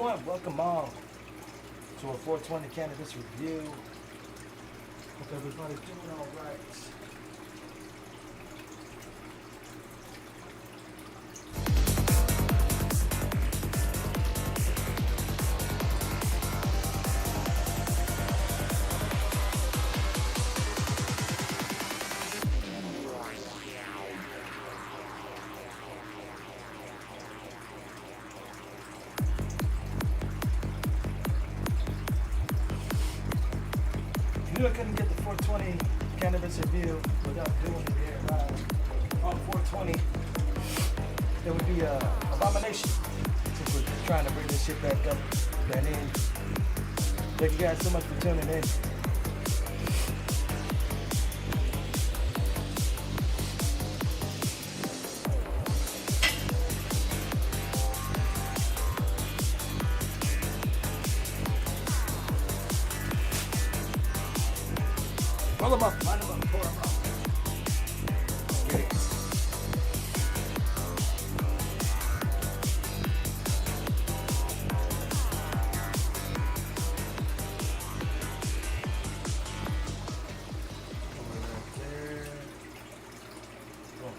Welcome all to a 420 Cannabis Review. Hope everybody's doing all right. I couldn't get the 420 Cannabis Review without doing it here live on 420. It would be an abomination since we're trying to bring this shit back up and in. Thank you guys so much for tuning in. Roll them up, line them up, pour them up. Get it. Right there. Boom.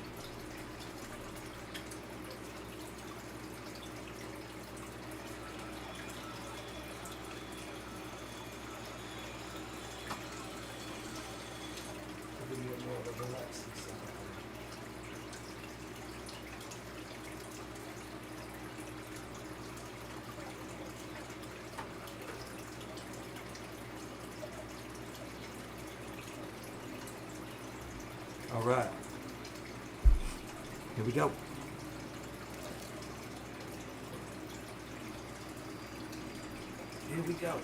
More of a relaxing sound. All right, here we go. Here we go.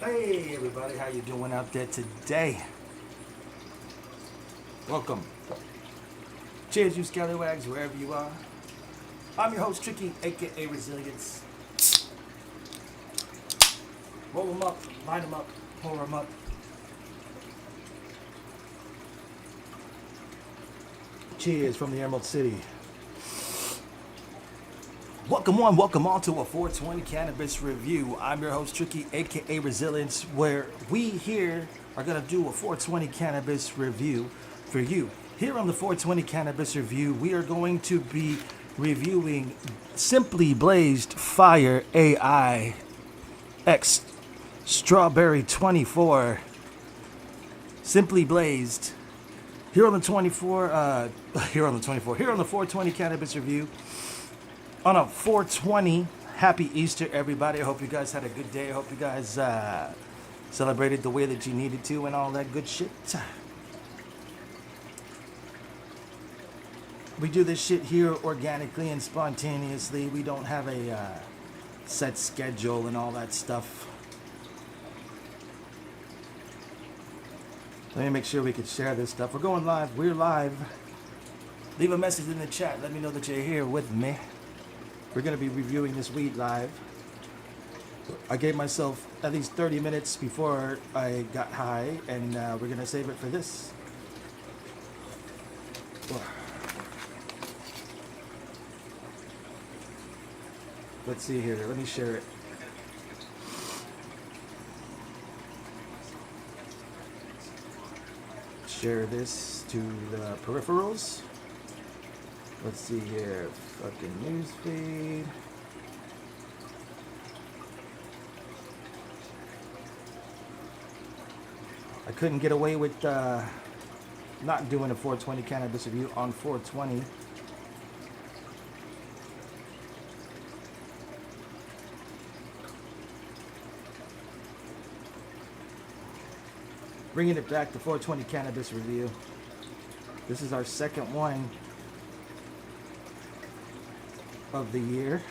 Hey everybody, how you doing out there today? Welcome. Cheers, you scallywags, wherever you are. I'm your host, Tricky, aka Resilience. Roll them up, line them up, pour them up. Cheers from the Emerald City. Welcome all to a 420 Cannabis Review. I'm your host, Tricky, aka Resilience, where we here are going to do a 420 Cannabis Review for you. Here on the 420 Cannabis Review, we are going to be reviewing Simply Blazed Fire AIXSTRAWBERRY 24. Simply Blazed. Here on the 420 Cannabis Review. On a 420, happy Easter, everybody. I hope you guys had a good day. I hope you guys celebrated the way that you needed to and all that good shit. We do this shit here organically and spontaneously. We don't have a set schedule and all that stuff. Let me make sure we can share this stuff. We're going live. We're live. Leave a message in the chat. Let me know that you're here with me. We're going to be reviewing this weed live. I gave myself at least 30 minutes before I got high, and we're going to save it for this. Let's see here. Let me share it. Share this to the peripherals. Let's see here. Fucking newsfeed. I couldn't get away with not doing a 420 Cannabis Review on 420. Bringing it back to 420 Cannabis Review. This is our second one of the year.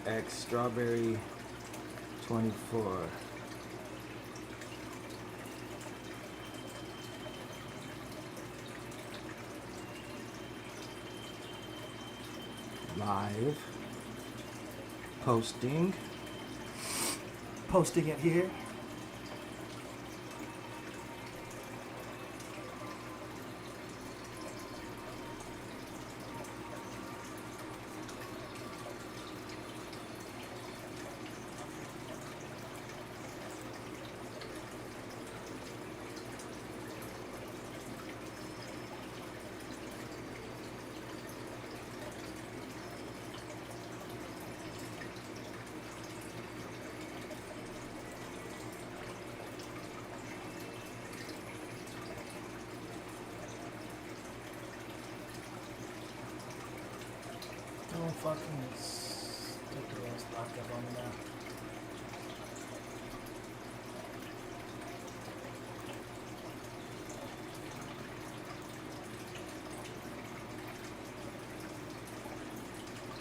AIXSTRAWBERRY 24. live. Posting it here. Don't fucking stick your ass locked up on me now.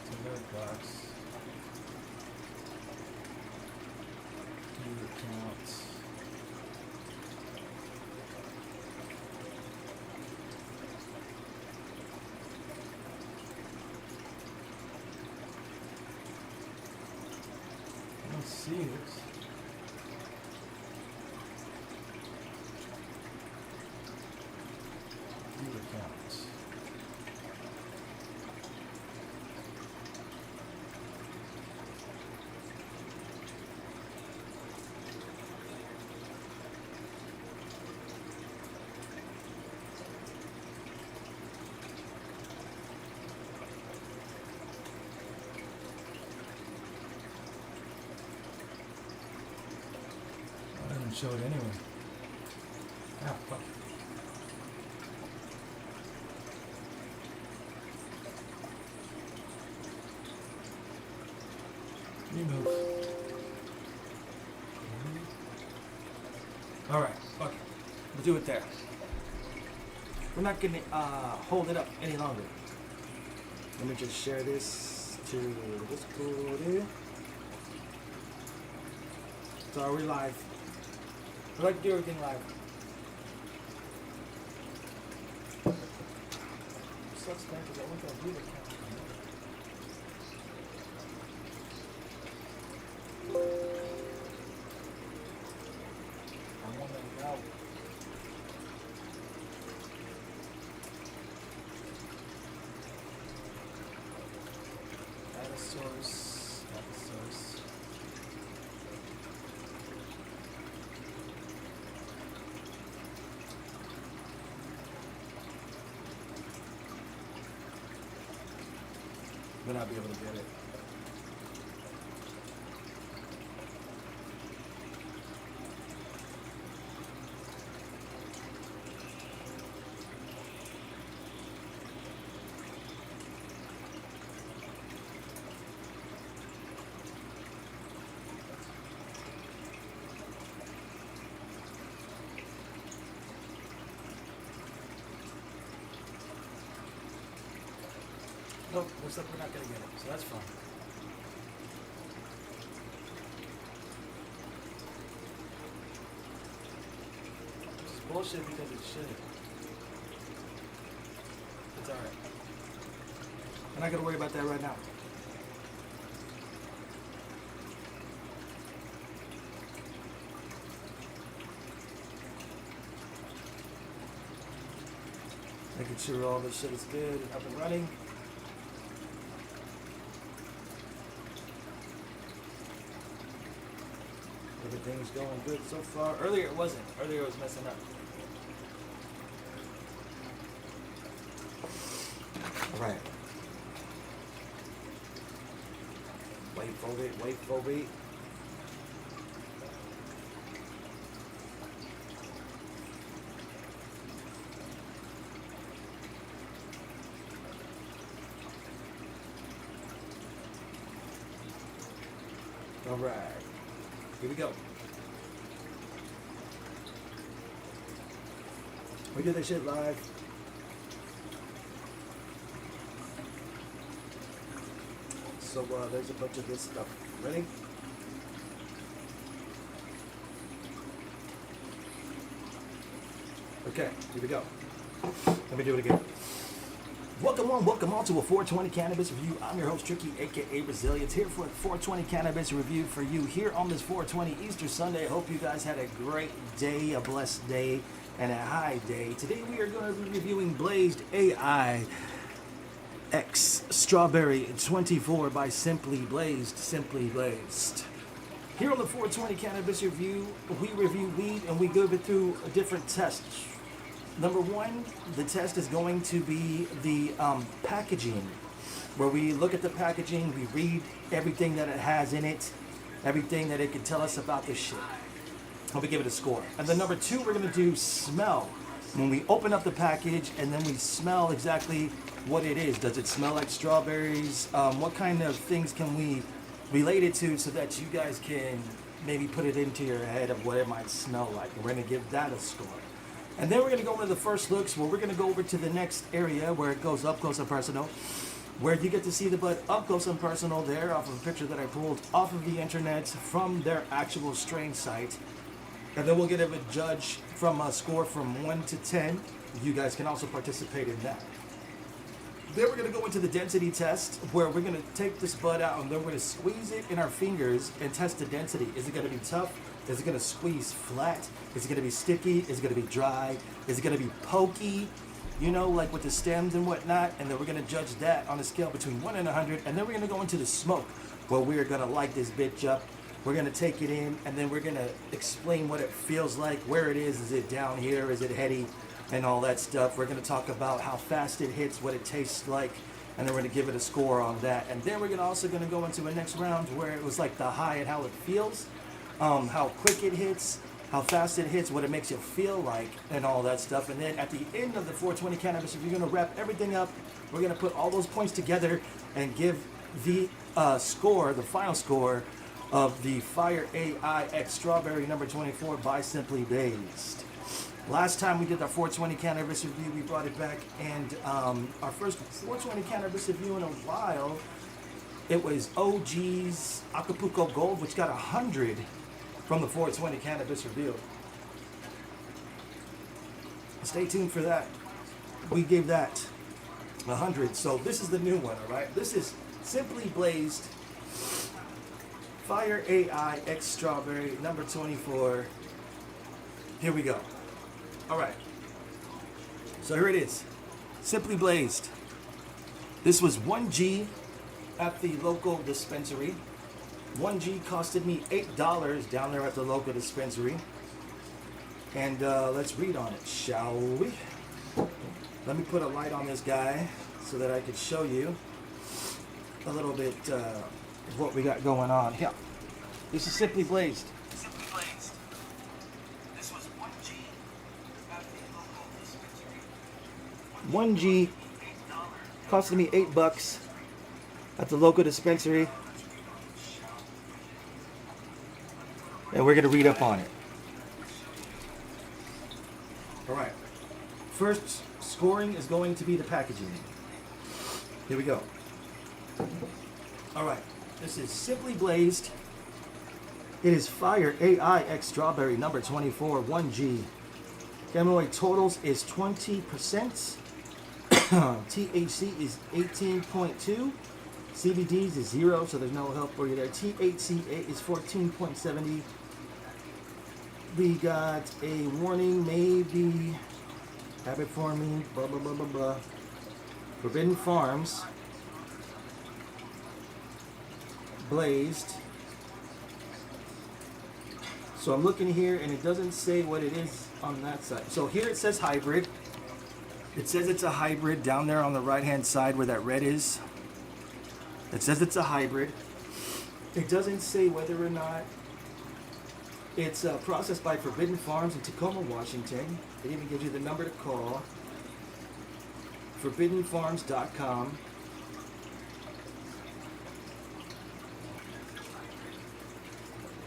It's a nerd box. View accounts. See it. View accounts. Show it anyway. Ah, fuck. Remove. Alright, fuck it. We'll do it there. We're not gonna hold it up any longer. Let me just share this to Discord here. So are we live? I like to do everything live. Sucks, man, because I want that view account. I want that out. Data source. We'll not be able to get it. Nope, looks like we're not going to get it, so that's fine. Which is bullshit because it's shitty. It's alright. I'm not going to worry about that right now. Making sure all this shit is good and up and running. Everything's going good so far. Earlier it wasn't. Earlier it was messing up. Alright. Wait for it, wait for it. Alright. Here we go. We do this shit live. So there's a bunch of this stuff. Ready? Okay, here we go. Let me do it again. Welcome on to a 420 Cannabis Review. I'm your host, Tricky, aka Resilience, here for a 420 Cannabis Review for you here on this 420 Easter Sunday. I hope you guys had a great day, a blessed day, and a high day. Today we are going to be reviewing Blazed AIX Strawberry 24 by Simply Blazed. Here on the 420 Cannabis Review, we review weed and we go through different tests. Number one, the test is going to be the packaging, where we look at the packaging, we read everything that it has in it, everything that it can tell us about this shit. And we give it a score. And then number two, we're going to do smell. When we open up the package and then we smell exactly what it is. Does it smell like strawberries? What kind of things can we relate it to so that you guys can maybe put it into your head of what it might smell like? And we're going to give that a score. And then we're going to go into the first looks, where we're going to go over to the next area where it goes up close and personal, where you get to see the bud up close and personal there off of a picture that I pulled off of the internet from their actual strain site. And then we'll get a judge from a score from 1 to 10. You guys can also participate in that. Then we're going to go into the density test, where we're going to take this bud out and then we're going to squeeze it in our fingers and test the density. Is it going to be tough? Is it going to squeeze flat? Is it going to be sticky? Is it going to be dry? Is it going to be pokey? You know, like with the stems and whatnot. And then we're going to judge that on a scale between 1 and 100. And then we're going to go into the smoke, where we're going to light this bitch up. We're going to take it in, and then we're going to explain what it feels like, where it is. Is it down here? Is it heady? And all that stuff. We're going to talk about how fast it hits, what it tastes like, and then we're going to give it a score on that. And then we're also going to go into a next round where it was like the high and how it feels, how quick it hits, how fast it hits, what it makes you feel like, and all that stuff. And then at the end of the 420 Cannabis, if you're going to wrap everything up, we're going to put all those points together and give the score, the final score of the Fire AIX Strawberry number 24 by Simply Blazed. Last time we did our 420 Cannabis Review, we brought it back, and our first 420 Cannabis Review in a while, it was OG's Acapulco Gold, which got 100 from the 420 Cannabis Review. Stay tuned for that. We gave that 100, so this is the new one, all right? This is Simply Blazed Fire AIX Strawberry number 24. Here we go. All right, so here it is, Simply Blazed. This was 1G at the local dispensary. 1G costed me $8 down there at the local dispensary. And let's read on it, shall we? Let me put a light on this guy so that I could show you a little bit of what we got going on here. This is Simply Blazed. 1G costing me $8 at the local dispensary, and we're gonna read up on it. All right, first scoring is going to be the packaging. Here we go. All right, this is Simply Blazed. It is Fire AIX Strawberry number 24 1G. Cannabinoid totals is 20%. THC is 18.2. CBDs is 0, so there's no help for you there. THCA is 14.70. We got a warning, maybe habit forming, blah blah blah blah blah. Forbidden Farms, Blazed. So I'm looking here, and it doesn't say what it is on that side. So here it says hybrid. It says it's a hybrid down there on the right-hand side where that red is. It says it's a hybrid. It doesn't say whether or not it's processed by Forbidden Farms in Tacoma, Washington. It even gives you the number to call. ForbiddenFarms.com.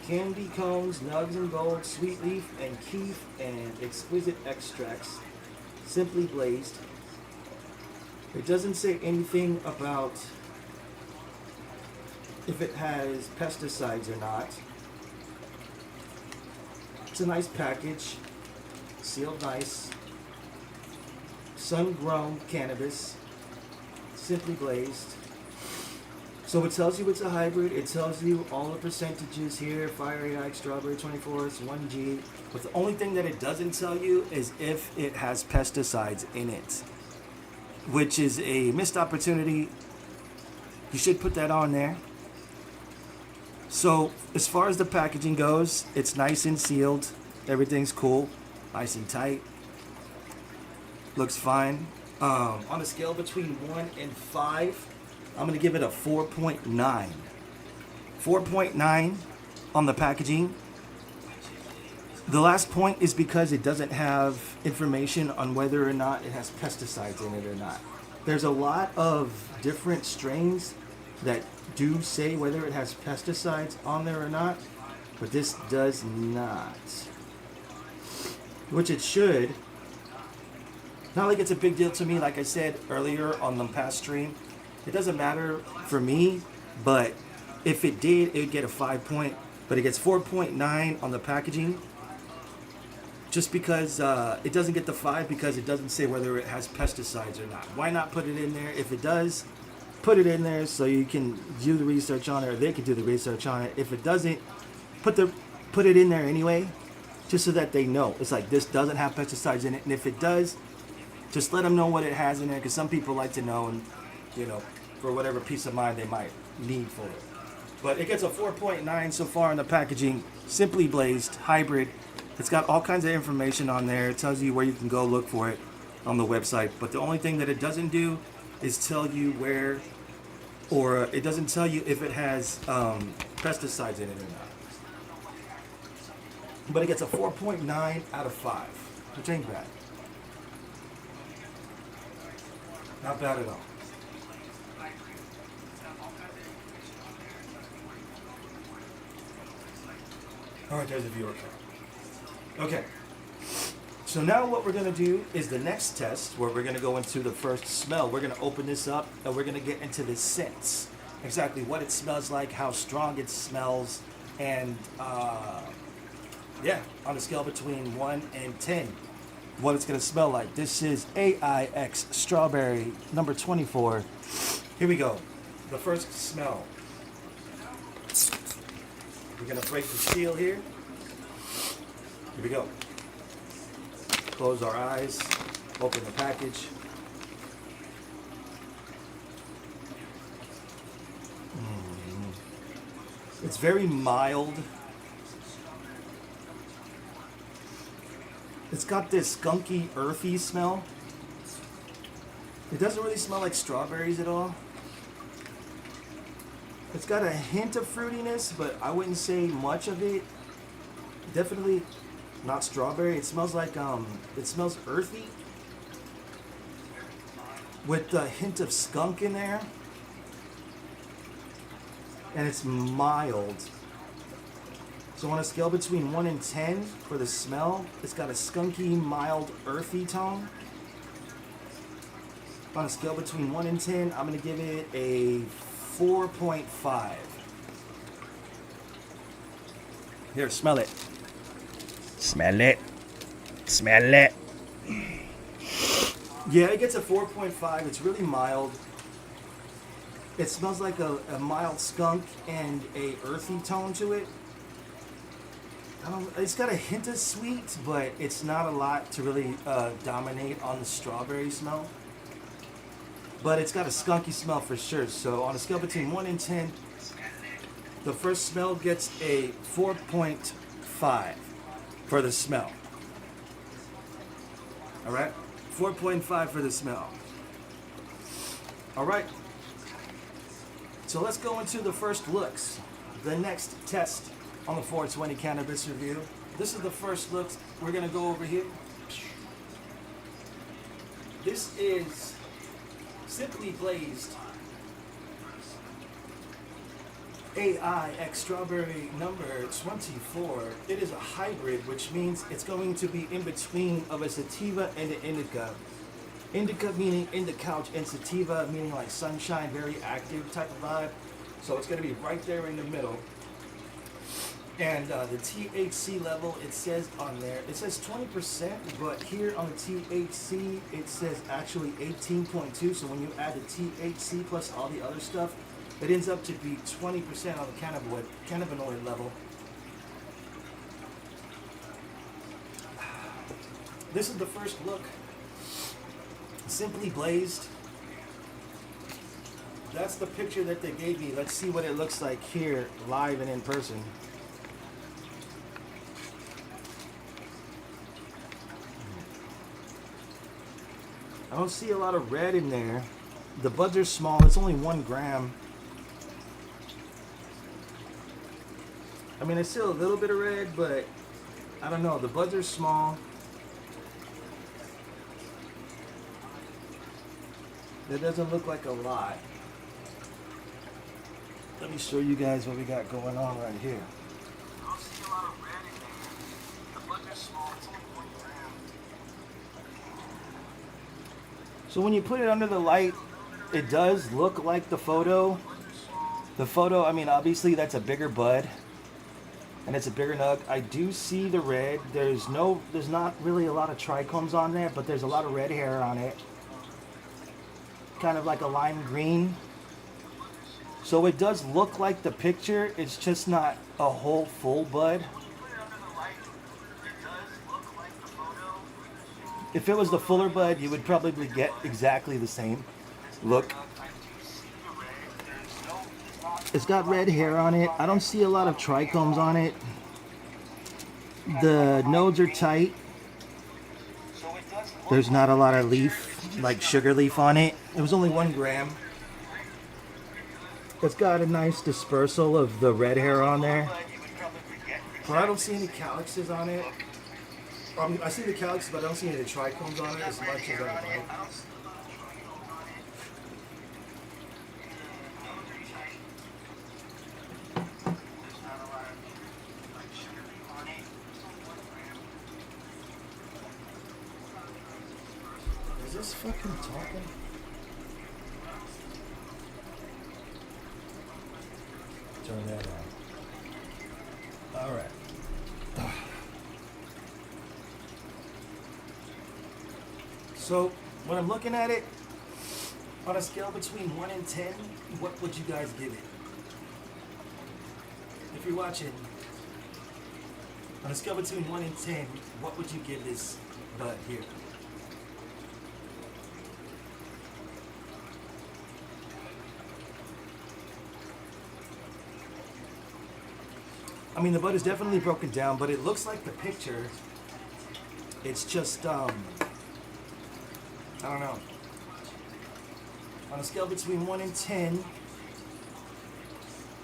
Candy cones, nugs and gold, sweet leaf, and keef, and exquisite extracts. Simply Blazed. It doesn't say anything about if it has pesticides or not. It's a nice package, sealed nice. Sun-grown cannabis. simply glazed. So it tells you it's a hybrid. It tells you all the percentages here. Fire AIX Strawberry 24th, 1G. But the only thing that it doesn't tell you is if it has pesticides in it, which is a missed opportunity. You should put that on there. So as far as the packaging goes, it's nice and sealed. Everything's cool, nice and tight. Looks fine. On a scale between 1 and 5, I'm going to give it a 4.9. 4.9 on the packaging. The last point is because it doesn't have information on whether or not it has pesticides in it or not. There's a lot of different strains that do say whether it has pesticides on there or not, but this does not. Which it should. Not like it's a big deal to me, like I said earlier on the past stream. It doesn't matter for me, but if it did, it would get a 5 point, but it gets 4.9 on the packaging. Just because it doesn't get the 5 because it doesn't say whether it has pesticides or not. Why not put it in there? If it does, put it in there so you can do the research on it, or they can do the research on it. If it doesn't, put it in there anyway, just so that they know. It's like, this doesn't have pesticides in it, and if it does, just let them know what it has in there, because some people like to know, and for whatever peace of mind they might need for it. But it gets a 4.9 so far in the packaging. Simply glazed, hybrid. It's got all kinds of information on there. It tells you where you can go look for it on the website. But the only thing that it doesn't do is tell you where, or it doesn't tell you if it has pesticides in it or not. But it gets a 4.9 out of 5, which ain't bad. Not bad at all. All right, there's a viewer count. Okay. So now what we're going to do is the next test, where we're going to go into the first smell. We're going to open this up, and we're going to get into the scents. Exactly what it smells like, how strong it smells, and yeah, on a scale between 1 and 10, what it's going to smell like. This is AIX Strawberry number 24. Here we go. The first smell. We're going to break the seal here. Here we go. Close our eyes. Open the package. It's very mild. It's got this skunky, earthy smell. It doesn't really smell like strawberries at all. It's got a hint of fruitiness, but I wouldn't say much of it. Definitely not strawberry. It smells like, it smells earthy with a hint of skunk in there. And it's mild. So on a scale between 1 and 10 for the smell, it's got a skunky, mild, earthy tone. On a scale between 1 and 10, I'm going to give it a 4.5. Here, smell it. Smell it. Smell it. Yeah, it gets a 4.5. It's really mild. It smells like a mild skunk and a earthy tone to it. It's got a hint of sweet, but it's not a lot to really dominate on the strawberry smell. But it's got a skunky smell for sure. So on a scale between 1 and 10, the first smell gets a 4.5 for the smell. All right? 4.5 for the smell. All right. So let's go into the first looks. The next test on the 420 Cannabis Review. This is the first look. We're going to go over here. This is Simply Glazed AIX Strawberry number 24. It is a hybrid, which means it's going to be in between of a sativa and an indica. Indica meaning in the couch, and sativa meaning like sunshine, very active type of vibe. So it's going to be right there in the middle. And the THC level, it says on there, it says 20%, but here on the THC, it says actually 18.2. So when you add the THC plus all the other stuff, it ends up to be 20% on the cannabinoid level. This is the first look. Simply blazed. That's the picture that they gave me. Let's see what it looks like here, live and in person. I don't see a lot of red in there. The buds are small. It's only 1 gram. I mean, it's still a little bit of red, but I don't know. The buds are small. That doesn't look like a lot. Let me show you guys what we got going on right here. I don't see a lot of red in there. The buds are small. It's only 1 gram. So when you put it under the light, it does look like the photo. The photo, I mean, obviously that's a bigger bud. And it's a bigger nug. I do see the red. There's not really a lot of trichomes on there, but there's a lot of red hair on it. Kind of like a lime green. So it does look like the picture. It's just not a whole full bud. If it was the fuller bud, you would probably get exactly the same look. It's got red hair on it. I don't see a lot of trichomes on it. The nodes are tight. There's not a lot of leaf, like sugar leaf on it. It was only 1 gram. It's got a nice dispersal of the red hair on there. But I don't see any calyxes on it. I see the calyxes, but I don't see any of the trichomes on it as much as I would like. Is this fucking talking? Turn that on. All right. So when I'm looking at it, on a scale between 1 and 10, what would you guys give it? If you're watching, on a scale between 1 and 10, what would you give this bud here? I mean, the bud is definitely broken down, but it looks like the picture. It's just, I don't know. On a scale between 1 and 10,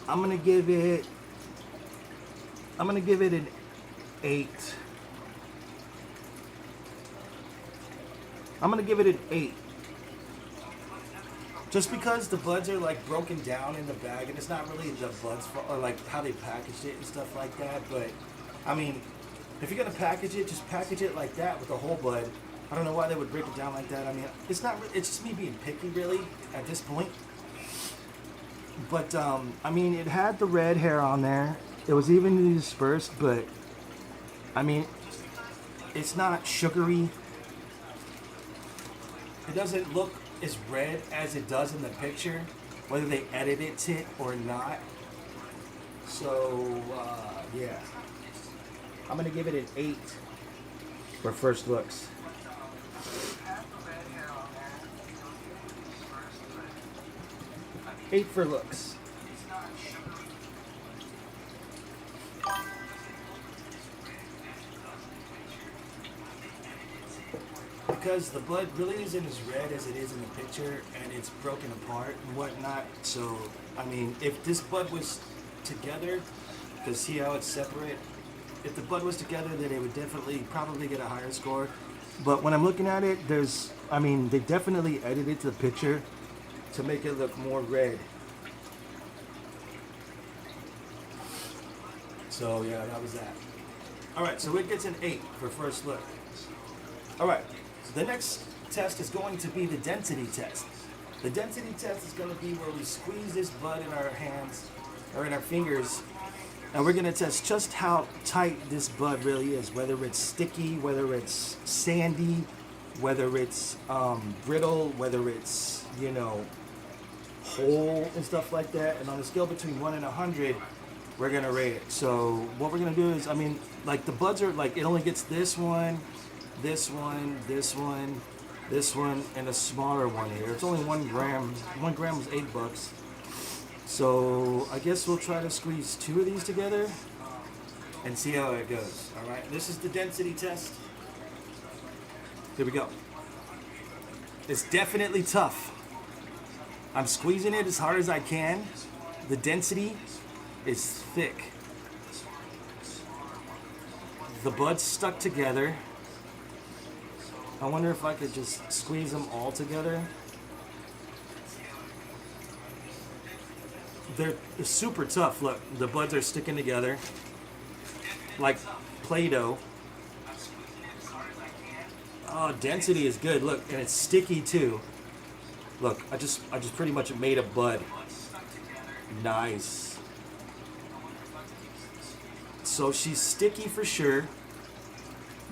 I'm gonna give it an 8. I'm gonna give it an 8. Just because the buds are like broken down in the bag, and it's not really the buds or like how they packaged it and stuff like that. But I mean, if you're gonna package it, just package it like that with the whole bud. I don't know why they would break it down like that. I mean, it's not. It's just me being picky, really, at this point. But I mean, it had the red hair on there. It was evenly dispersed, but I mean, it's not sugary. It doesn't look as red as it does in the picture, whether they edited it or not. So yeah, I'm gonna give it an 8 for first looks. 8 for looks. Because the bud really isn't as red as it is in the picture, and it's broken apart and whatnot. So, I mean, if this bud was together, because see how it's separate? If the bud was together, then it would probably get a higher score. But when I'm looking at it, they definitely edited the picture to make it look more red. So, yeah, that was that. All right, so it gets an 8 for first look. All right. The next test is going to be the density test. The density test is going to be where we squeeze this bud in our hands or in our fingers And we're gonna test just how tight this bud really is, whether it's sticky, whether it's sandy, whether it's brittle, whether it's, you know, whole and stuff like that. And on a scale between 1 and 100, we're gonna rate it. So what we're gonna do is, I mean, like the buds are like, it only gets this one, this one, this one, this one, and a smaller one here. It's only 1 gram. 1 gram was $8. So I guess we'll try to squeeze 2 of these together and see how it goes. All right, this is the density test. Here we go. It's definitely tough. I'm squeezing it as hard as I can. The density is thick. The buds stuck together. I wonder if I could just squeeze them all together. They're super tough. Look, the buds are sticking together like Play-Doh. Oh, density is good. Look, and it's sticky too. Look, I just pretty much made a bud. Nice. So she's sticky for sure.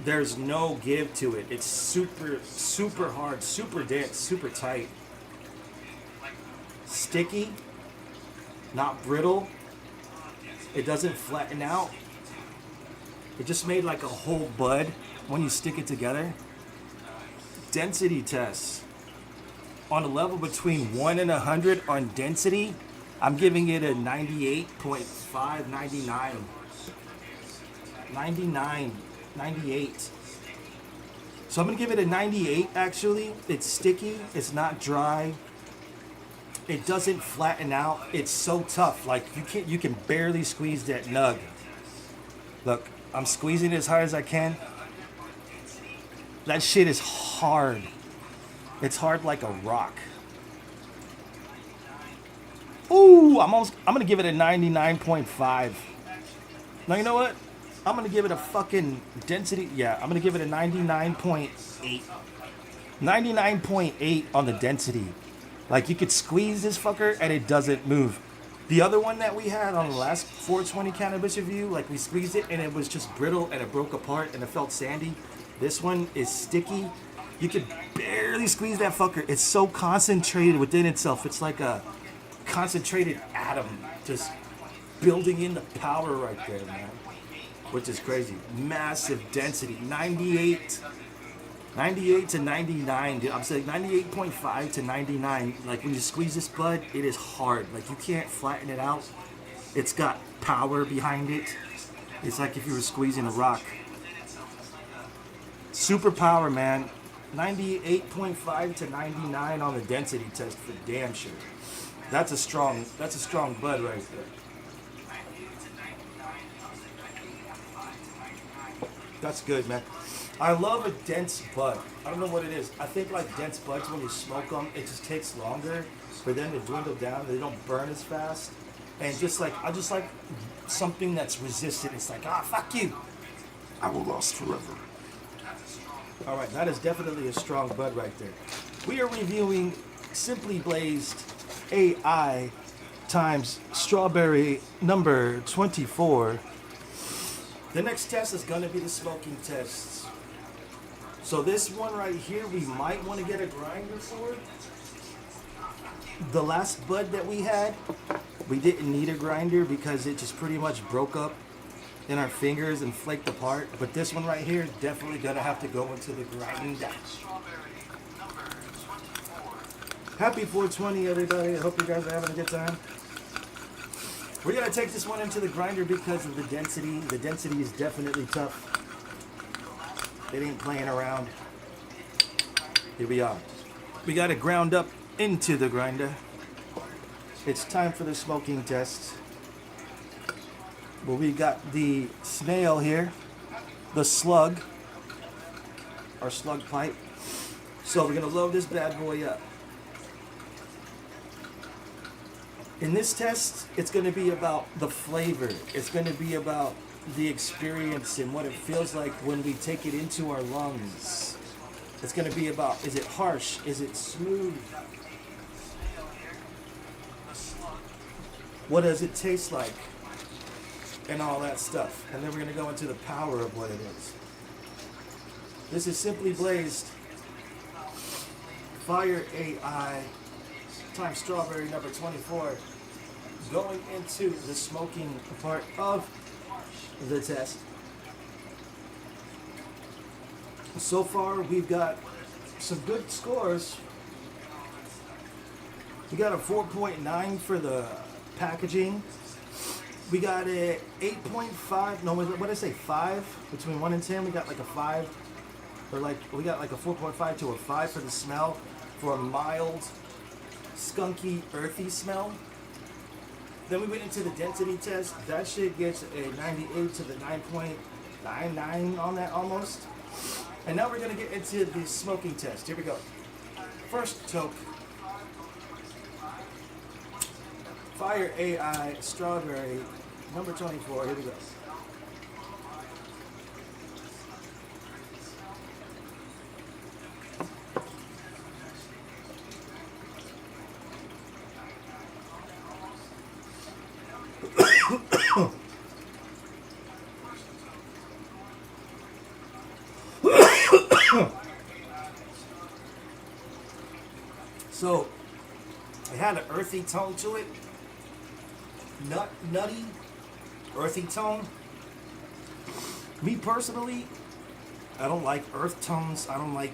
There's no give to it. It's super hard, super dense, super tight. Sticky, not brittle. It doesn't flatten out. It just made like a whole bud when you stick it together. Density tests. On a level between 1 and 100 on density, I'm giving it a 98.5, 99. 99, 98. So I'm gonna give it a 98 actually. It's sticky, it's not dry. It doesn't flatten out. It's so tough. Like you can barely squeeze that nug. Look, I'm squeezing it as hard as I can. That shit is hard. It's hard like a rock. Ooh, I'm gonna give it a 99.5. Now you know what? I'm gonna give it a fucking density. Yeah, I'm gonna give it a 99.8. 99.8 on the density. Like you could squeeze this fucker and it doesn't move. The other one that we had on the last 420 cannabis review, like we squeezed it and it was just brittle and it broke apart and it felt sandy. This one is sticky. You could barely squeeze that fucker. It's so concentrated within itself. It's like a concentrated atom just building in the power right there, man. Which is crazy. Massive density. 98 to 99, dude. I'm saying 98.5 to 99. Like when you squeeze this bud, it is hard. Like you can't flatten it out. It's got power behind it. It's like if you were squeezing a rock. Super power, man. 98.5 to 99 on the density test for damn sure. That's a strong bud right there. That's good, man. I love a dense bud. I don't know what it is. I think like dense buds, when you smoke them, it just takes longer for them to dwindle down. They don't burn as fast. And just like, I just like something that's resistant. It's like, fuck you. I will last forever. All right, that is definitely a strong bud right there. We are reviewing Simply Blazed AI times Strawberry number 24. The next test is going to be the smoking tests. So this one right here, we might want to get a grinder for. The last bud that we had, we didn't need a grinder because it just pretty much broke up in our fingers and flaked apart. But this one right here, definitely going to have to go into the grinder. Happy 420, everybody. I hope you guys are having a good time. We're going to take this one into the grinder because of the density. The density is definitely tough. It ain't playing around. Here we are. We got it ground up into the grinder. It's time for the smoking test. Well, we got the snail here, the slug, our slug pipe. So we're going to load this bad boy up. In this test, it's going to be about the flavor. It's going to be about the experience and what it feels like when we take it into our lungs. It's going to be about, is it harsh? Is it smooth? What does it taste like? and all that stuff. And then we're gonna go into the power of what it is. This is Simply Blazed Fire AI times strawberry number 24. Going into the smoking part of the test. So far, we've got some good scores. We got a 4.9 for the packaging. We got a 8.5. No, what did I say? 5 between 1 and 10. We got like a 5, or like we got like a 4.5 to a 5 for the smell, for a mild, skunky, earthy smell. Then we went into the density test. That shit gets a 98 to the 9.99 on that almost. And now we're gonna get into the smoking test. Here we go. First toke. Fire AI Strawberry number 24. Here we go. So it had an earthy tone to it. Nutty, earthy tone. Me personally, I don't like earth tones. I don't like,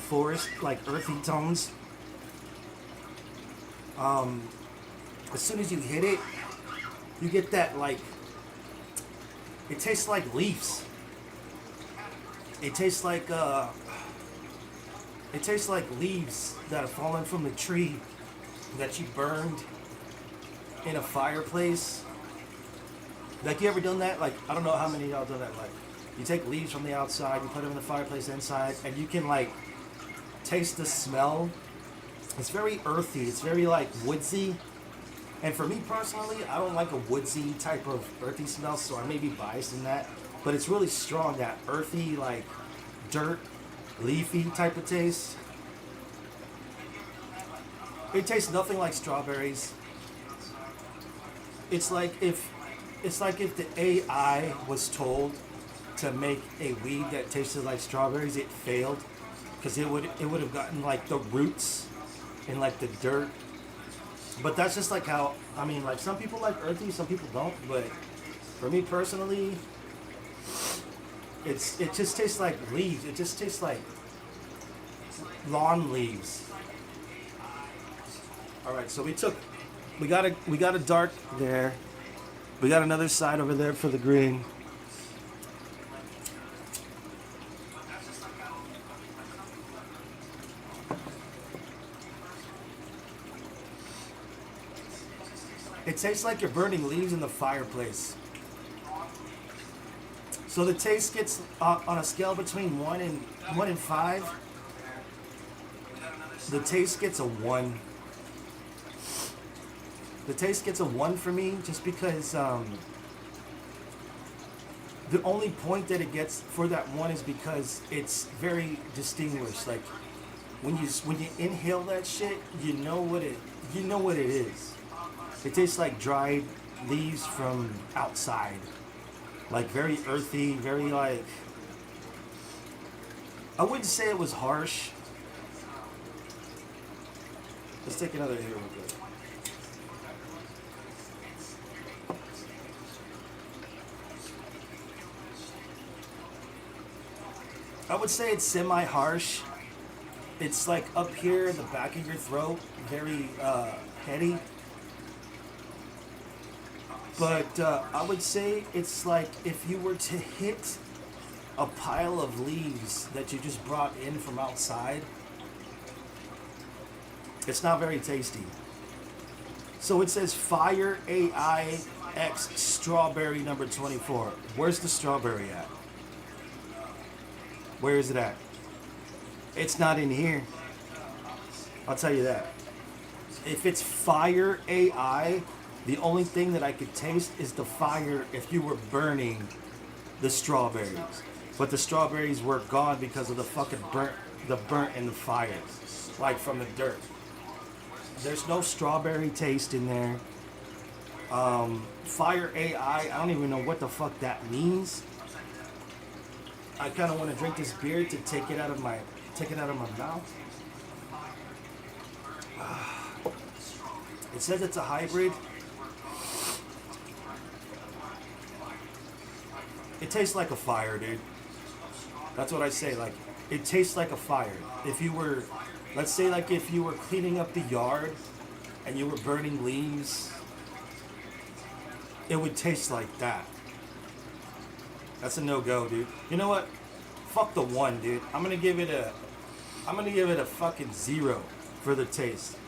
forest, like earthy tones. As soon as you hit it, you get that, like, it tastes like leaves. It tastes like leaves that have fallen from the tree that you burned in a fireplace. Like, you ever done that? Like, I don't know how many of y'all done that. Like, you take leaves from the outside, you put them in the fireplace inside, and you can, like, taste the smell. It's very earthy. It's very, like, woodsy. And for me personally, I don't like a woodsy type of earthy smell, so I may be biased in that. But it's really strong, that earthy, like, dirt, leafy type of taste. It tastes nothing like strawberries. It's like if the AI was told to make a weed that tasted like strawberries, it failed, because it would have gotten like the roots and like the dirt. But that's just like how, I mean, like, some people like earthy, some people don't. But for me personally, it just tastes like leaves. It just tastes like lawn leaves. All right, so we got a dark there. We got another side over there for the green. It tastes like you're burning leaves in the fireplace. So the taste gets on a scale between 1 and 5. The taste gets a 1. The taste gets a 1 for me, just because the only point that it gets for that 1 is because it's very distinguished. Like, when you inhale that shit, you know what it is. It tastes like dried leaves from outside. Like, very earthy, very, like, I wouldn't say it was harsh. Let's take another hit real quick. I would say it's semi-harsh. It's like up here in the back of your throat, very heady. But I would say it's like if you were to hit a pile of leaves that you just brought in from outside. It's not very tasty. So it says Fire AIXSTRAWBERRY number 24. Where's the strawberry at? Where is it at? It's not in here. I'll tell you that. If it's Fire AI, the only thing that I could taste is the fire if you were burning the strawberries. But the strawberries were gone because of the fucking burnt in the fire. Like, from the dirt. There's no strawberry taste in there. Fire AI. I don't even know what the fuck that means. I kind of want to drink this beer to take it out of my mouth. It says it's a hybrid. It tastes like a fire, dude. That's what I say. Like, it tastes like a fire. If you were, let's say, like if you were cleaning up the yard and you were burning leaves, it would taste like that. That's a no-go, dude. You know what? Fuck the 1, dude. I'm gonna give it a fucking 0 for the taste.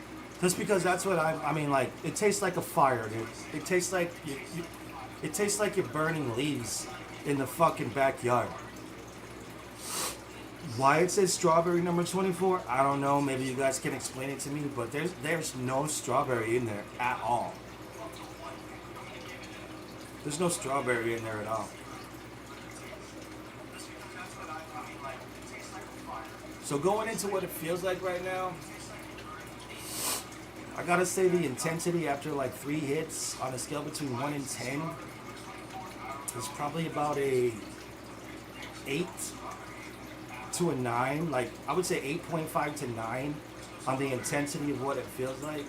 Just because that's what I mean, like, it tastes like a fire, dude. It tastes like it tastes like you're burning leaves in the fucking backyard. Why it says strawberry number 24, I don't know. Maybe you guys can explain it to me, but there's no strawberry in there at all. There's no strawberry in there at all. So going into what it feels like right now, I gotta say the intensity after like 3 hits on a scale between 1 and 10 is probably about a 8 to a 9. Like, I would say 8.5 to 9 on the intensity of what it feels like.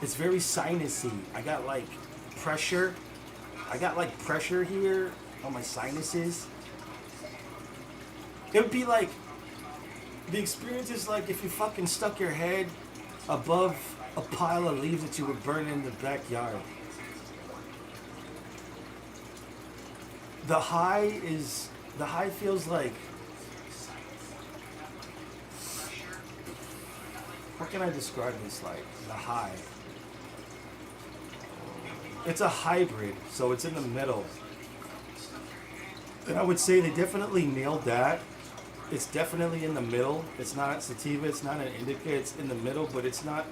It's very sinusy. I got like pressure. Here on my sinuses. It would be like, the experience is like if you fucking stuck your head above a pile of leaves that you would burn in the backyard. The high feels like, how can I describe this like? The high. It's a hybrid, so it's in the middle. And I would say they definitely nailed that. It's definitely in the middle. It's not sativa, it's not an indica, it's in the middle, but it's not,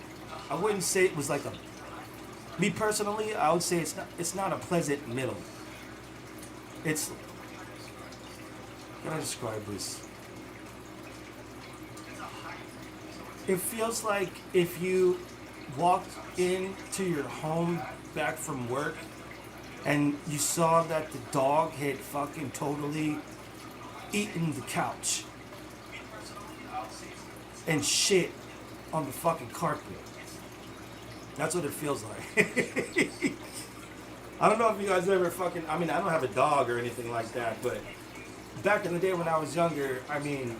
I wouldn't say it was like a, me personally, I would say it's not a pleasant middle. It's, how can I describe this? It feels like if you walked into your home back from work and you saw that the dog had fucking totally eaten the couch and shit on the fucking carpet. That's what it feels like. I don't know if you guys ever fucking, I mean, I don't have a dog or anything like that, but back in the day when I was younger, I mean,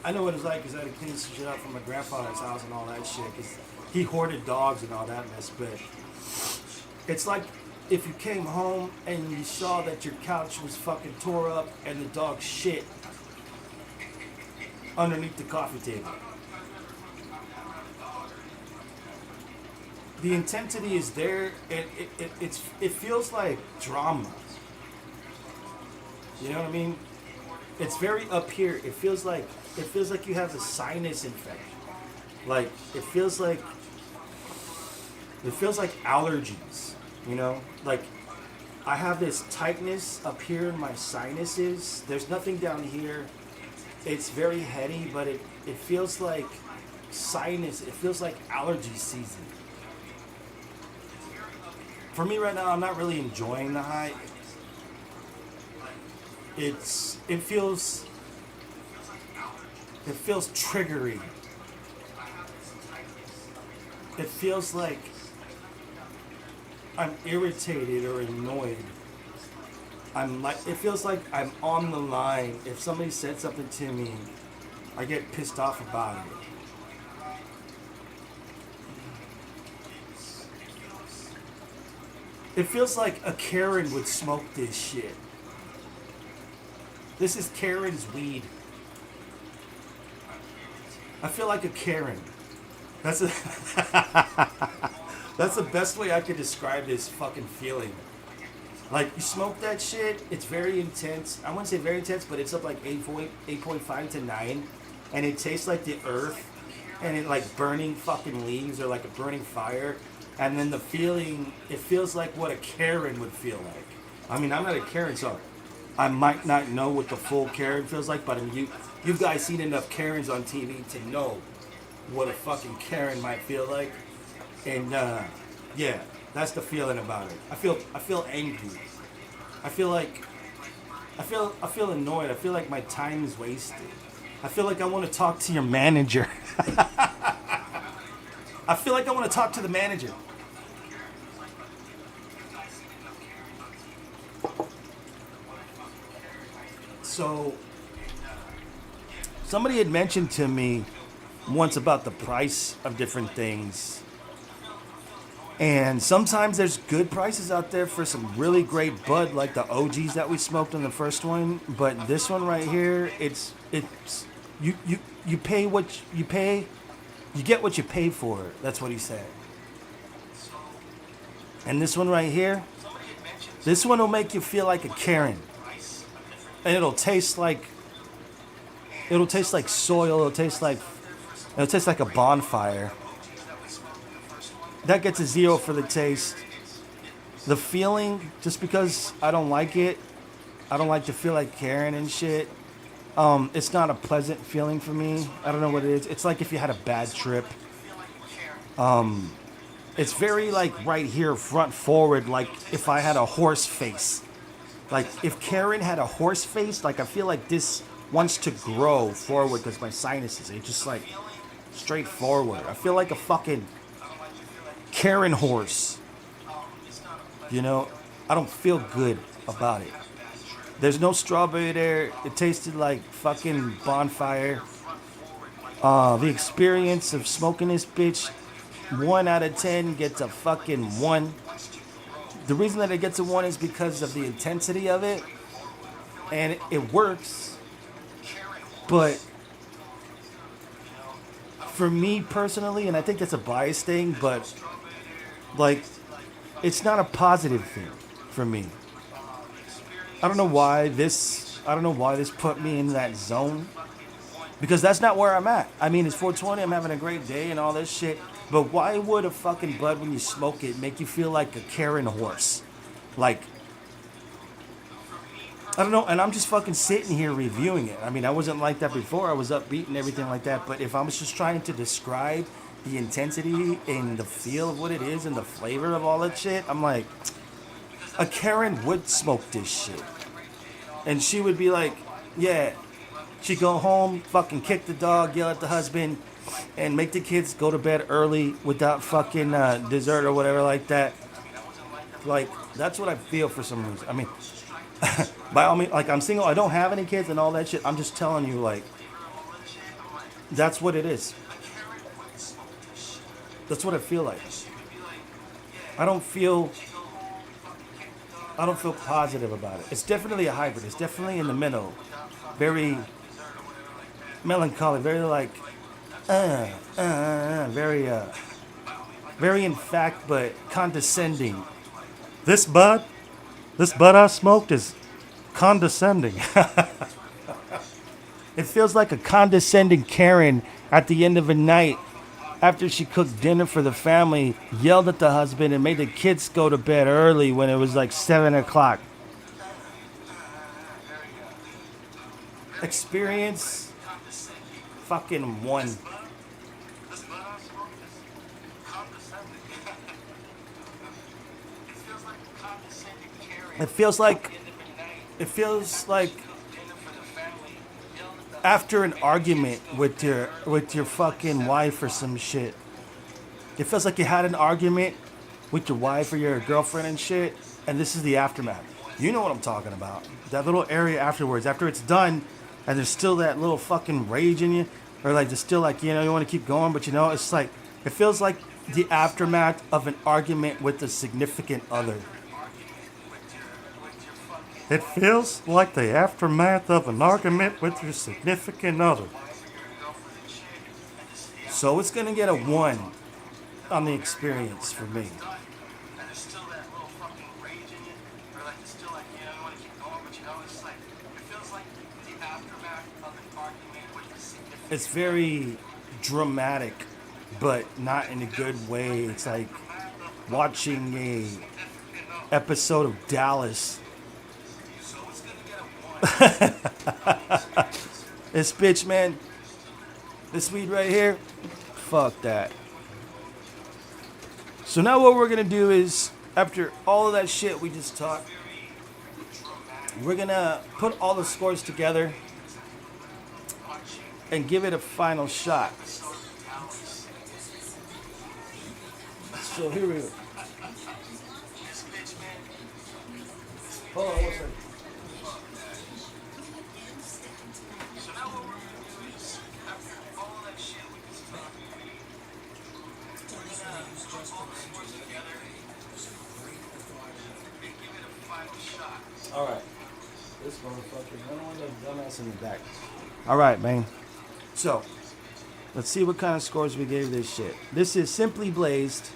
I know what it's like because I had to clean some shit up from my grandfather's house and all that shit because he hoarded dogs and all that mess, but it's like if you came home and you saw that your couch was fucking tore up and the dog shit underneath the coffee table. The intensity is there. It feels like drama. You know what I mean? It's very up here. It feels like you have a sinus infection. Like it feels like allergies. You know, like I have this tightness up here in my sinuses. There's nothing down here. It's very heady, but it feels like sinus. It feels like allergy season. For me right now, I'm not really enjoying the high. It feels triggery. It feels like I'm irritated or annoyed. It feels like I'm on the line. If somebody said something to me, I get pissed off about it. It feels like a Karen would smoke this shit. This is Karen's weed. I feel like a Karen. That's the best way I could describe this fucking feeling. Like, you smoke that shit, it's very intense. I wouldn't say very intense, but it's up like 8.5 to 9. And it tastes like the earth. And it like burning fucking leaves or like a burning fire. And then the feeling, it feels like what a Karen would feel like. I mean, I'm not a Karen, so I might not know what the full Karen feels like, but you guys seen enough Karens on TV to know what a fucking Karen might feel like. And yeah, that's the feeling about it. I feel angry. I feel like I feel annoyed. I feel like my time is wasted. I feel like I want to talk to your manager. I feel like I want to talk to the manager. So somebody had mentioned to me once about the price of different things. And sometimes there's good prices out there for some really great bud, like the OGs that we smoked on the first one. But this one right here, it's you pay what you pay, you get what you pay for. That's what he said. And this one right here, this one will make you feel like a Karen, and it'll taste like soil. It'll taste like a bonfire. That gets a 0 for the taste. The feeling, just because I don't like it, I don't like to feel like Karen and shit. It's not a pleasant feeling for me. I don't know what it is. It's like if you had a bad trip. It's very like right here, front forward, like if I had a horse face. Like if Karen had a horse face, like I feel like this wants to grow forward because my sinuses, it's just like straight forward. I feel like a fucking Karen horse. You know, I don't feel good about it. There's no strawberry there. It tasted like fucking bonfire. The experience of smoking this bitch, 1 out of 10 gets a fucking 1. The reason that it gets a 1 is because of the intensity of it. And it works. But for me personally, and I think that's a bias thing, but like, it's not a positive thing for me. I don't know why this put me in that zone, because that's not where I'm at. I mean, it's 420, I'm having a great day and all this shit, but why would a fucking bud, when you smoke it, make you feel like a Karen horse? Like, I don't know, and I'm just fucking sitting here reviewing it. I mean, I wasn't like that before. I was upbeat and everything like that, but if I was just trying to describe the intensity and the feel of what it is and the flavor of all that shit, I'm like, a Karen would smoke this shit. And she would be like, yeah, she'd go home, fucking kick the dog, yell at the husband, and make the kids go to bed early without fucking dessert or whatever like that. Like, that's what I feel for some reason. I mean, by all means, like, I'm single, I don't have any kids and all that shit. I'm just telling you, like, that's what it is. That's what I feel like. I don't feel positive about it. It's definitely a hybrid. It's definitely in the middle. Very melancholy, very like, very, very in fact, but condescending. This bud I smoked is condescending. It feels like a condescending Karen at the end of a night after she cooked dinner for the family, yelled at the husband, and made the kids go to bed early when it was like 7 o'clock. Experience fucking 1. It feels like after an argument with your fucking wife or some shit. It feels like you had an argument with your wife or your girlfriend and shit, and this is the aftermath. You know what I'm talking about. That little area afterwards, after it's done, and there's still that little fucking rage in you, or like there's still like, you know, you want to keep going, but you know, it's like, it feels like the aftermath of an argument with a significant other. It feels like the aftermath of an argument with your significant other. So it's going to get a 1 on the experience for me. It's very dramatic, but not in a good way. It's like watching a episode of Dallas. This bitch, man, this weed right here, fuck that. So now what we're gonna do is, after all of that shit we just talked, we're gonna put all the scores together and give it a final shot. So here we go. Hold on one second. All right. This motherfucker. I don't want that dumbass in the back. All right, man. So, let's see what kind of scores we gave this shit. This is Simply Blazed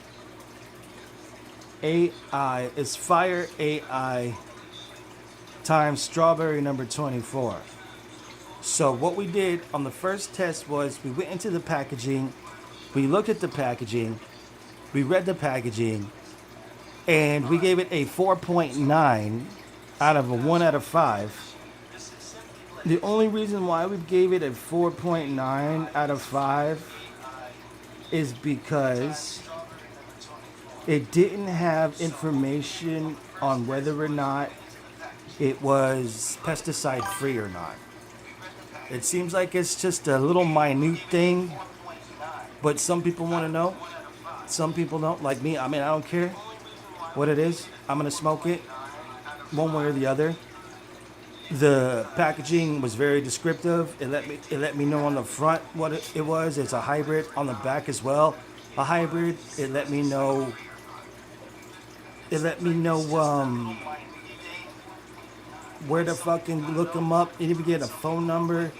AI. It's Fire AI times Strawberry number 24. So, what we did on the first test was we went into the packaging, we looked at the packaging, we read the packaging, and we gave it a 4.9 out of a 1 out of 5. The only reason why we gave it a 4.9 out of 5 is because it didn't have information on whether or not it was pesticide free or not. It seems like it's just a little minute thing, but some people want to know. Some people don't. Like me, I mean, I don't care what it is. I'm going to smoke it one way or the other. The packaging was very descriptive. It let me know on the front what it was. It's a hybrid. On the back as well, a hybrid. It let me know. Where to fucking look them up. It even get a phone number.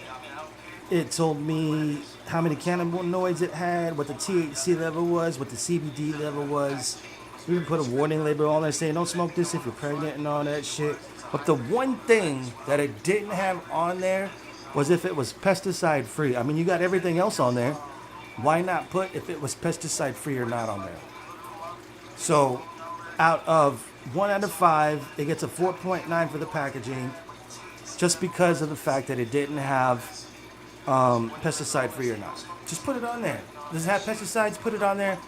It told me how many cannabinoids it had, what the THC level was, what the CBD level was. We even put a warning label on there saying don't smoke this if you're pregnant and all that shit. But the one thing that it didn't have on there was if it was pesticide free. I mean, you got everything else on there. Why not put if it was pesticide free or not on there? So out of 1 out of 5, it gets a 4.9 for the packaging, just because of the fact that it didn't have pesticide free or not. Just put it on there. Does it have pesticides? Put it on there.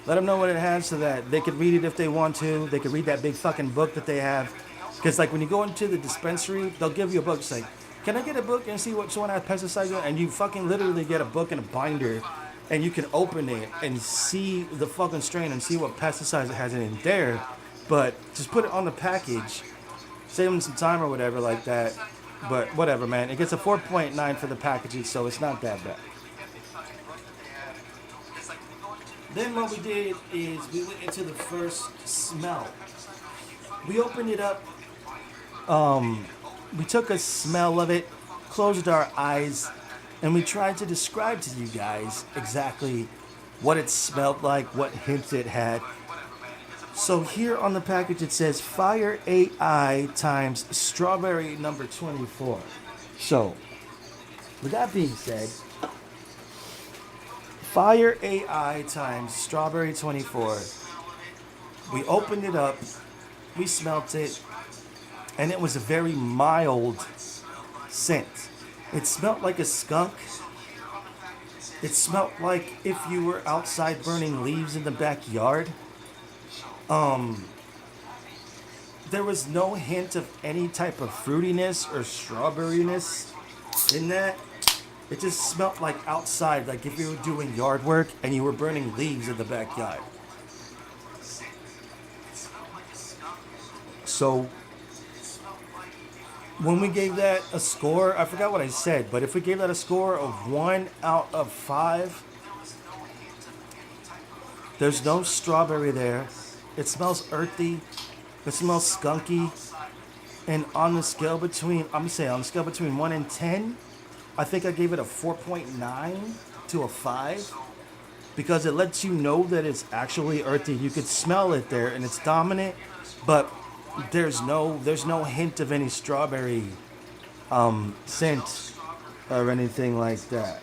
Let them know what it has so that they could read it if they want to. They could read that big fucking book that they have. Because like when you go into the dispensary, they'll give you a book saying, can I get a book and see which one has pesticides on? And you fucking literally get a book and a binder, and you can open it and see the fucking strain and see what pesticides it has in there. But just put it on the package, save them some time or whatever like that. But whatever, man. It gets a 4.9 for the packaging, so it's not that bad. Then what we did is we went into the first smell. We opened it up. We took a smell of it, closed our eyes, and we tried to describe to you guys exactly what it smelled like, what hints it had. So here on the package it says Fire AI times Strawberry number 24. So, with that being said, Fire AI times Strawberry 24. We opened it up, we smelt it, and it was a very mild scent. It smelled like a skunk. It smelled like if you were outside burning leaves in the backyard. There was no hint of any type of fruitiness or strawberryness in that. It just smelled like outside, like if you were doing yard work and you were burning leaves in the backyard. So when we gave that a score, I forgot what I said, but if we gave that a score of 1 out of 5, there's no strawberry there. It smells earthy. It smells skunky. And on the scale between, on the scale between 1 and 10, I think I gave it a 4.9 to a 5, because it lets you know that it's actually earthy. You could smell it there, and it's dominant, but there's no hint of any strawberry scent or anything like that.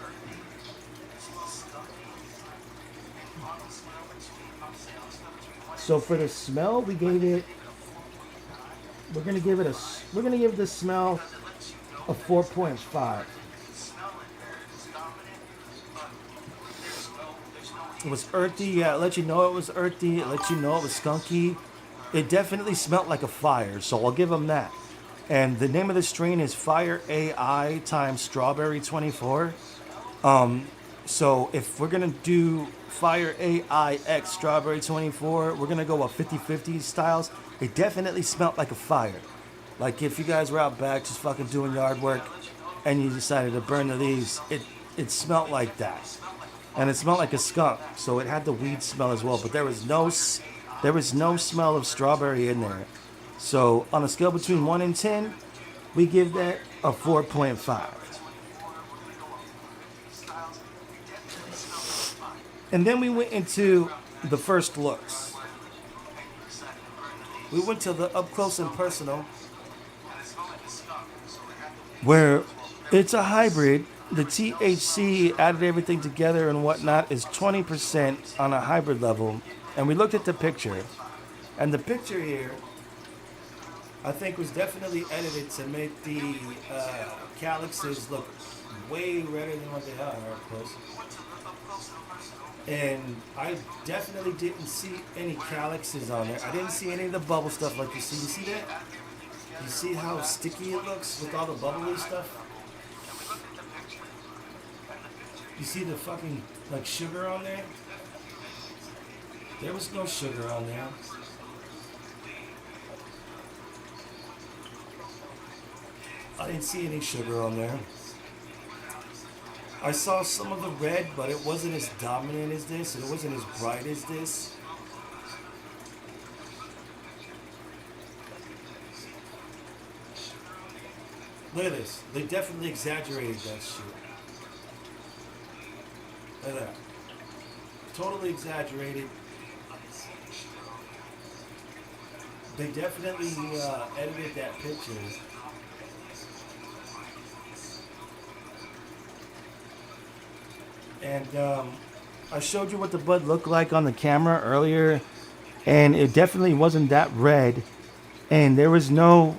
So for the smell, we're gonna give the smell a 4.5. It was earthy. Yeah, it let you know it was earthy. It let you know it was skunky. It definitely smelled like a fire, so I'll give them that. And the name of the strain is Fire AI times Strawberry 24. So if we're gonna do Fire AIX Strawberry 24, we're gonna go with 50/50 styles. It definitely smelled like a fire. Like if you guys were out back just fucking doing yard work and you decided to burn the leaves, it smelled like that. And it smelled like a skunk, so it had the weed smell as well. But there was no smell of strawberry in there. So on a scale between 1 and 10, we give that a 4.5. And then we went into the first looks. We went to the up close and personal, where it's a hybrid. The THC added everything together and whatnot is 20% on a hybrid level. And we looked at the picture. And the picture here, I think, was definitely edited to make the calyxes look way redder than what they are up close. And I definitely didn't see any calyxes on there. I didn't see any of the bubble stuff like you see. You see that? You see how sticky it looks with all the bubbly stuff? You see the fucking, like, sugar on there? There was no sugar on there. I didn't see any sugar on there. I saw some of the red, but it wasn't as dominant as this. It wasn't as bright as this. Look at this. They definitely exaggerated that shit. Look at that. Totally exaggerated. They definitely edited that picture. And I showed you what the bud looked like on the camera earlier, and it definitely wasn't that red. And there was no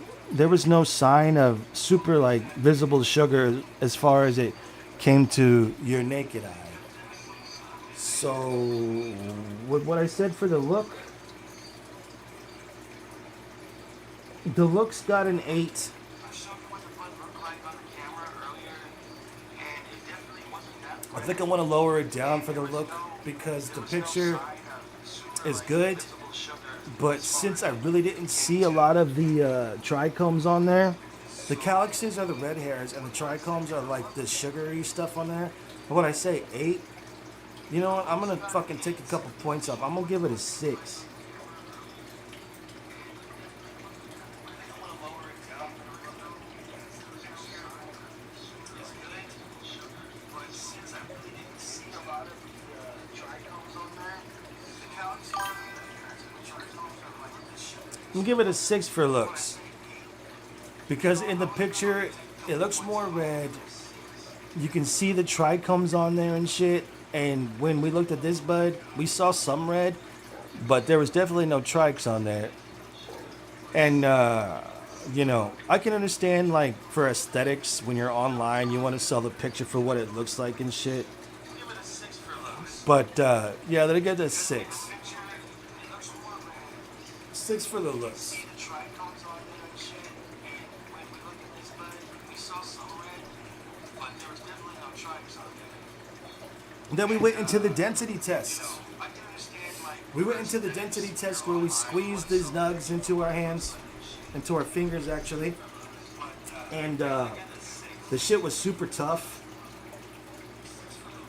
sign of super like visible sugar as far as it came to your naked eye. So what I said for the looks got an 8. I think I want to lower it down for the look because the picture is good, but since I really didn't see a lot of the trichomes on there, the calyxes are the red hairs and the trichomes are like the sugary stuff on there. But when I say 8, you know what? I'm going to fucking take a couple points off. I'm going to give it a 6. I'm gonna give it a 6 for looks. Because in the picture, it looks more red. You can see the trichomes on there and shit. And when we looked at this bud, we saw some red, but there was definitely no trikes on there. And, you know, I can understand, like, for aesthetics, when you're online, you want to sell the picture for what it looks like and shit. But, yeah, let me get a 6. 6 for the looks. Then we went into the density test. We went into the density test where we squeezed these nugs into our hands, into our fingers actually. And the shit was super tough.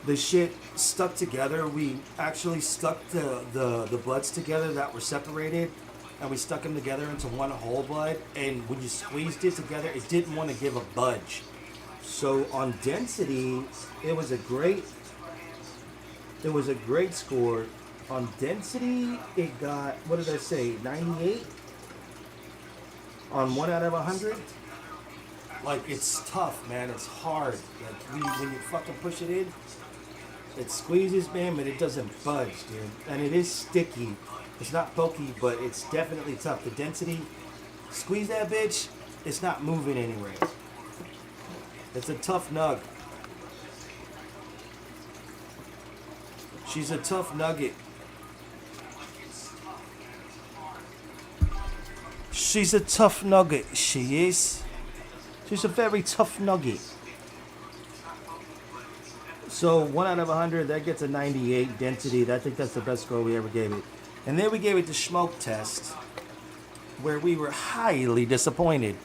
The shit stuck together. We actually stuck the buds together that were separated, and we stuck them together into one whole bud. And when you squeezed it together, it didn't want to give a budge. So on density, it was a great score. On density, it got, what did I say, 98? On 1 out of 100? Like, it's tough, man. It's hard. Like, when you fucking push it in, it squeezes, man, but it doesn't budge, dude. And it is sticky. It's not pokey, but it's definitely tough. The density, squeeze that bitch, it's not moving anywhere. It's a tough nug. She's a tough nugget. She's a tough nugget. She is. She's a very tough nugget. So 1 out of 100, that gets a 98 density. I think that's the best score we ever gave it. And then we gave it the smoke test, where we were highly disappointed.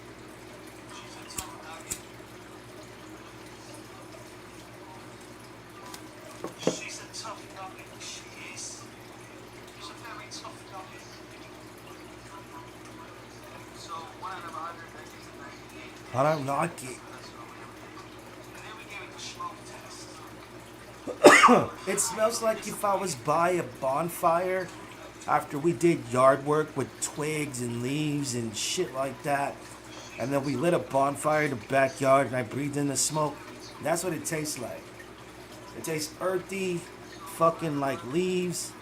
She's a tough nugget. She is. She's a very tough nugget. So 1 out of 100, that gets a 98. I don't like it. And then we gave it the smoke test. It smells like if I was by a bonfire after we did yard work with twigs and leaves and shit like that. And then we lit a bonfire in the backyard and I breathed in the smoke. That's what it tastes like. It tastes earthy, fucking like leaves.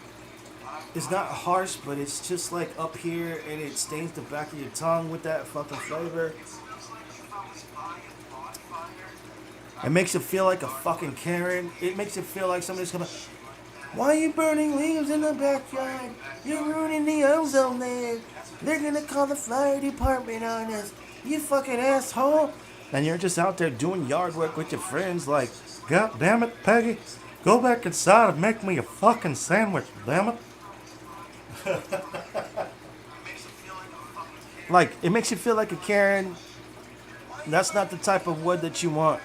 It's not harsh, but it's just like up here and it stains the back of your tongue with that fucking flavor. It makes you feel like a fucking Karen. It makes you feel like somebody's coming. Why are you burning leaves in the backyard? You're ruining the ozone layer. They're gonna call the fire department on us. You fucking asshole. And you're just out there doing yard work with your friends like, God damn it, Peggy. Go back inside and make me a fucking sandwich, damn it. Like, it makes you feel like a Karen. That's not the type of wood that you want.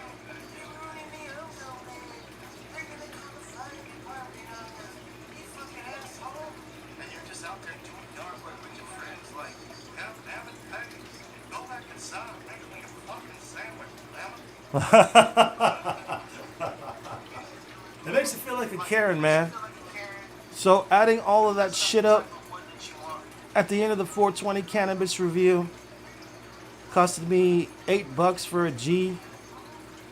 It makes you feel like a Karen, man. So adding all of that shit up at the end of the 420 cannabis review costed me $8 for a G.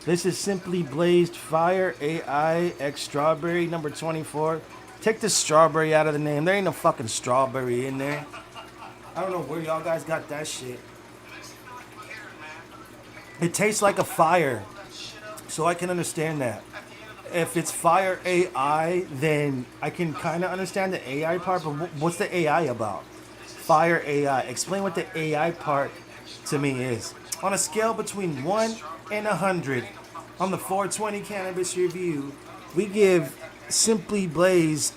This is Simply Blazed Fire AIXSTRAWBERRY number 24. Take the strawberry out of the name. There ain't no fucking strawberry in there. I don't know where y'all guys got that shit. It tastes like a fire, so I can understand that. If it's Fire AI, then I can kind of understand the AI part, but what's the AI about? Fire AI. Explain what the AI part to me is. On a scale between 1 and 100, on the 420 Cannabis Review, we give Simply Blazed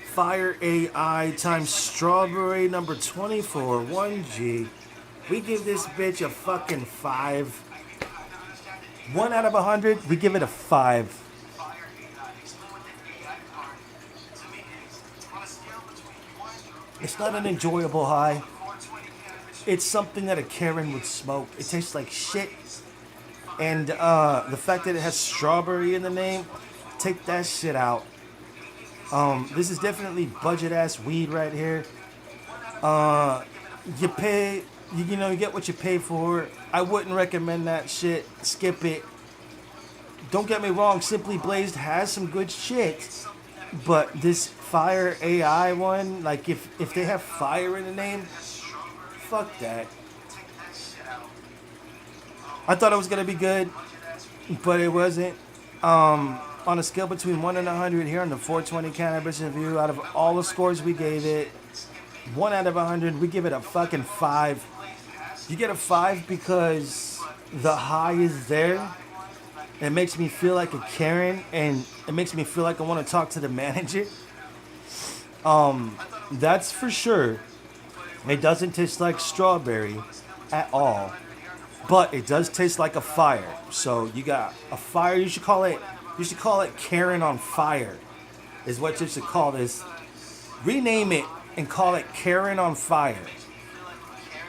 Fire AI times Strawberry number 24, 1G. We give this bitch a fucking 5. 1 out of 100, we give it a 5. It's not an enjoyable high. It's something that a Karen would smoke. It tastes like shit. And the fact that it has strawberry in the name, take that shit out. This is definitely budget ass weed right here. You pay, you know, you get what you pay for. I wouldn't recommend that shit. Skip it. Don't get me wrong, Simply Blazed has some good shit. But this Fire AI one, like if they have fire in the name, fuck that. I thought it was gonna be good, but it wasn't. On a scale between 1 and 100 here on the 420 Cannabis Review, out of all the scores we gave it, 1 out of 100, we give it a fucking 5. You get a 5 because the high is there. It makes me feel like a Karen, and it makes me feel like I want to talk to the manager. That's for sure. It doesn't taste like strawberry at all, but it does taste like a fire. So you got a fire. You should call it Karen on Fire, is what you should call this. Rename it and call it Karen on Fire,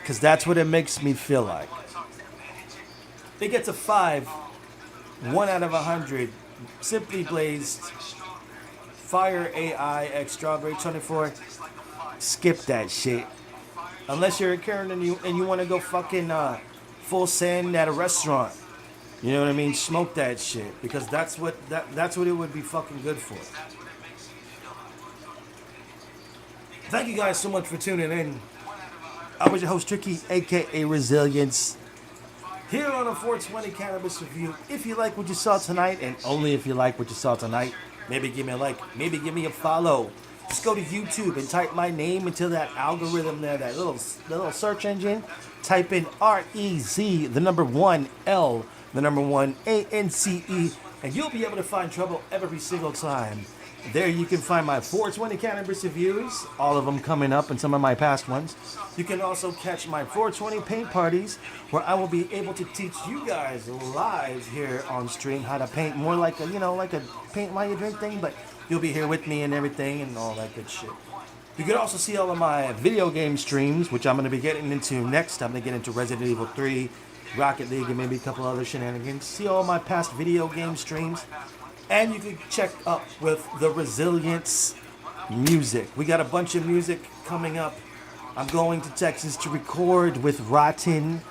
because that's what it makes me feel like. It gets a 5. 1 out of 100. Simply Blazed Fire AIXSTRAWBERRY 24. Skip that shit. Unless you're a Karen and you want to go fucking full send at a restaurant. You know what I mean? Smoke that shit, because that's what it would be fucking good for. Thank you guys so much for tuning in. I was your host Tricky, aka Resilience, here on a 420 Cannabis Review. If you like what you saw tonight, and only if you like what you saw tonight, Maybe give me a like. Maybe give me a follow. Just go to YouTube and type my name into that algorithm there, that little search engine. Type in REZ, the number one L, the number one ANCE, and you'll be able to find trouble every single time. There you can find my 420 cannabis reviews, all of them coming up, and some of my past ones. You can also catch my 420 paint parties, where I will be able to teach you guys live here on stream how to paint more like a, like a paint while you drink thing, but you'll be here with me and everything and all that good shit. You can also see all of my video game streams, which I'm going to be getting into next. I'm going to get into Resident Evil 3, Rocket League, and maybe a couple other shenanigans. See all my past video game streams. And you can check up with the Resilience music. We got a bunch of music coming up. I'm going to Texas to record with Rotten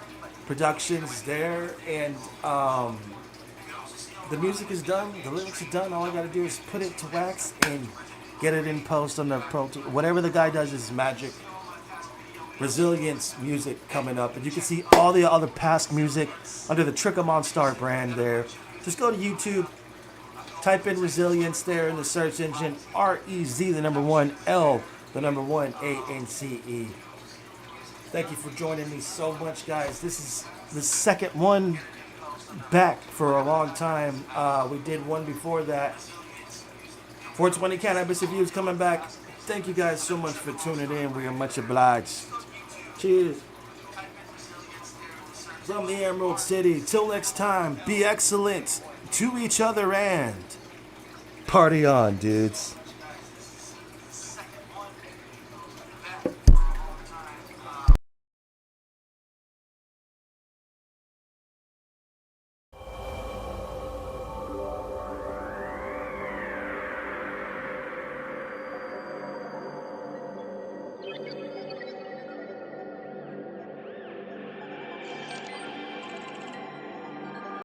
Productions there. And the music is done. The lyrics are done. All I got to do is put it to wax and get it in post on the Pro Tool. Whatever the guy does is magic. Resilience music coming up. And you can see all the other past music under the Trick-A-Monstar brand there. Just go to YouTube. Type in Resilience there in the search engine. REZ, the number one L, the number one ANCE. Thank you for joining me so much, guys. This is the second one back for a long time. We did one before that. 420 Cannabis Reviews coming back. Thank you guys so much for tuning in. We are much obliged. Cheers. From the Emerald City. Till next time, be excellent to each other and party on, dudes.